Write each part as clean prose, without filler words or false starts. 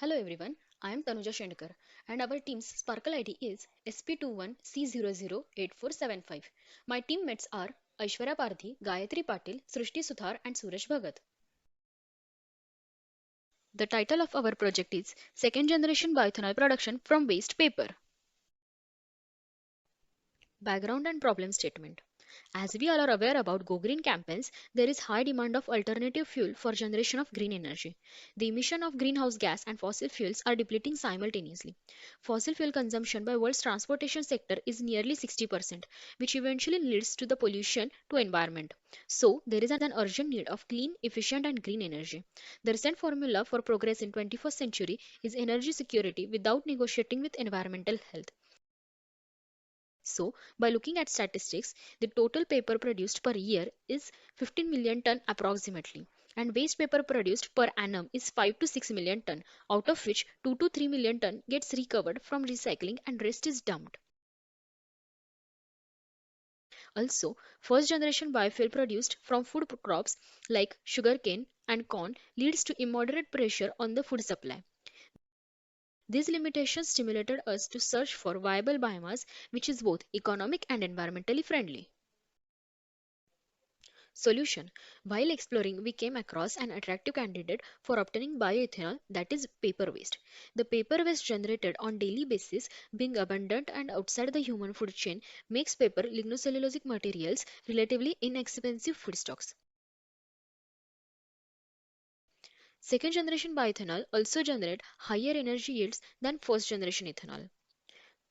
Hello everyone, I am Tanuja Shendkar and our team's Sparkle ID is SP21C008475. My teammates are Aishwarya Parthi, Gayatri Patil, Srushti Suthar and Suraj Bhagat. The title of our project is Second Generation Bioethanol Production from Waste Paper. Background and problem statement. As we all are aware about Go Green campaigns, there is high demand of alternative fuel for generation of green energy. The emission of greenhouse gas and fossil fuels are depleting simultaneously. Fossil fuel consumption by world's transportation sector is nearly 60%, which eventually leads to the pollution to environment. So, there is an urgent need of clean, efficient and green energy. The recent formula for progress in 21st century is energy security without negotiating with environmental health. So, by looking at statistics, the total paper produced per year is 15 million ton approximately, and waste paper produced per annum is 5 to 6 million ton, out of which 2 to 3 million ton gets recovered from recycling and rest is dumped. Also, first generation biofuel produced from food crops like sugarcane and corn leads to immoderate pressure on the food supply. These limitations stimulated us to search for viable biomass which is both economic and environmentally friendly. Solution. While exploring, we came across an attractive candidate for obtaining bioethanol, that is paper waste. The paper waste generated on daily basis, being abundant and outside the human food chain, makes paper lignocellulosic materials relatively inexpensive feedstocks. Second generation bioethanol also generate higher energy yields than first generation ethanol.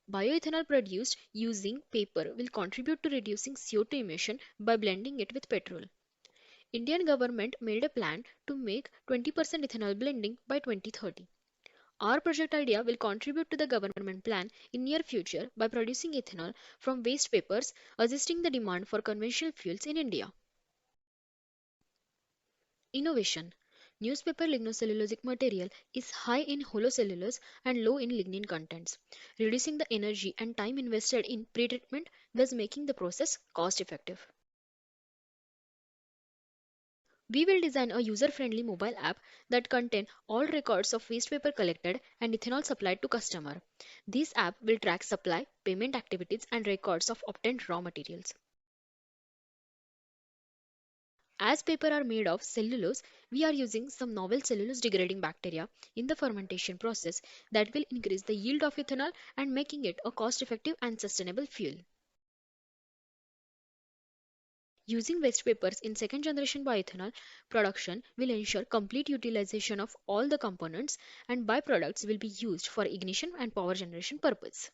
Bioethanol produced using paper will contribute to reducing CO2 emission by blending it with petrol. Indian government made a plan to make 20% ethanol blending by 2030. Our project idea will contribute to the government plan in near future by producing ethanol from waste papers, assisting the demand for conventional fuels in India. Innovation. Newspaper lignocellulosic material is high in holocellulose and low in lignin contents, reducing the energy and time invested in pretreatment, thus making the process cost effective. We will design a user-friendly mobile app that contain all records of waste paper collected and ethanol supplied to customer. This app will track supply, payment activities and records of obtained raw materials. As paper are made of cellulose, we are using some novel cellulose degrading bacteria in the fermentation process that will increase the yield of ethanol and making it a cost-effective and sustainable fuel. Using waste papers in second generation bioethanol production will ensure complete utilization of all the components and byproducts will be used for ignition and power generation purpose.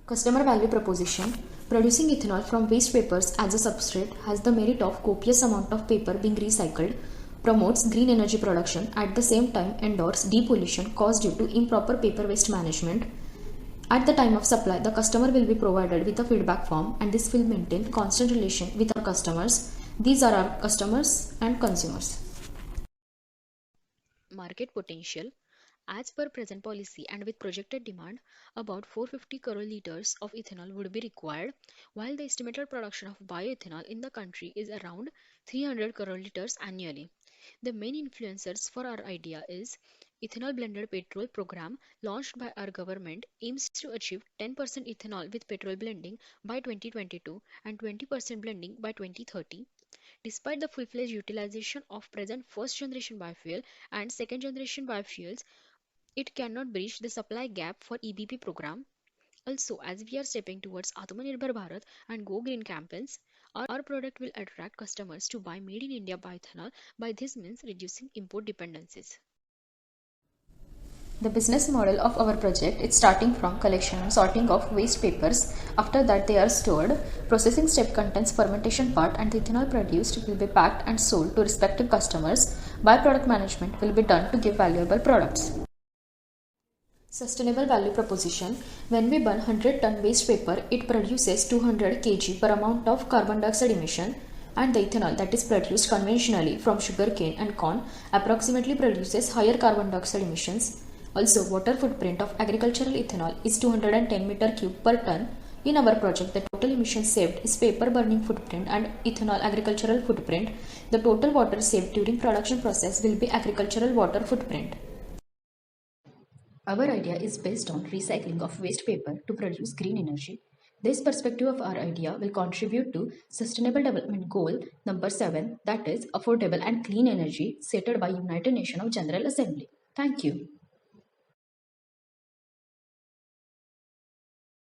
Customer value proposition. Producing ethanol from waste papers as a substrate has the merit of copious amount of paper being recycled, promotes green energy production, at the same time endorse depollution caused due to improper paper waste management. At the time of supply, the customer will be provided with a feedback form and this will maintain constant relation with our customers. These are our customers and consumers. Market potential. As per present policy and with projected demand, about 450 crore liters of ethanol would be required, while the estimated production of bioethanol in the country is around 300 crore liters annually. The main influencers for our idea is ethanol blended petrol program launched by our government aims to achieve 10% ethanol with petrol blending by 2022 and 20% blending by 2030. Despite the full-fledged utilization of present first generation biofuel and second generation biofuels, it cannot bridge the supply gap for EBP program. Also, as we are stepping towards Atmanirbhar Bharat and Go Green campaigns, our product will attract customers to buy made in India bioethanol by this means reducing import dependencies. The business model of our project is starting from collection and sorting of waste papers. After that they are stored. Processing step contains fermentation part and the ethanol produced will be packed and sold to respective customers. Byproduct management will be done to give valuable products. Sustainable value proposition. When we burn 100 ton waste paper, it produces 200 kg per amount of carbon dioxide emission, and the ethanol that is produced conventionally from sugarcane and corn approximately produces higher carbon dioxide emissions. Also, water footprint of agricultural ethanol is 210 meter cube per ton. In our project, the total emissions saved is paper burning footprint and ethanol agricultural footprint. The total water saved during production process will be agricultural water footprint. Our idea is based on recycling of waste paper to produce green energy. This perspective of our idea will contribute to Sustainable Development Goal number 7, that is affordable and clean energy, stated by United Nations General Assembly. Thank you.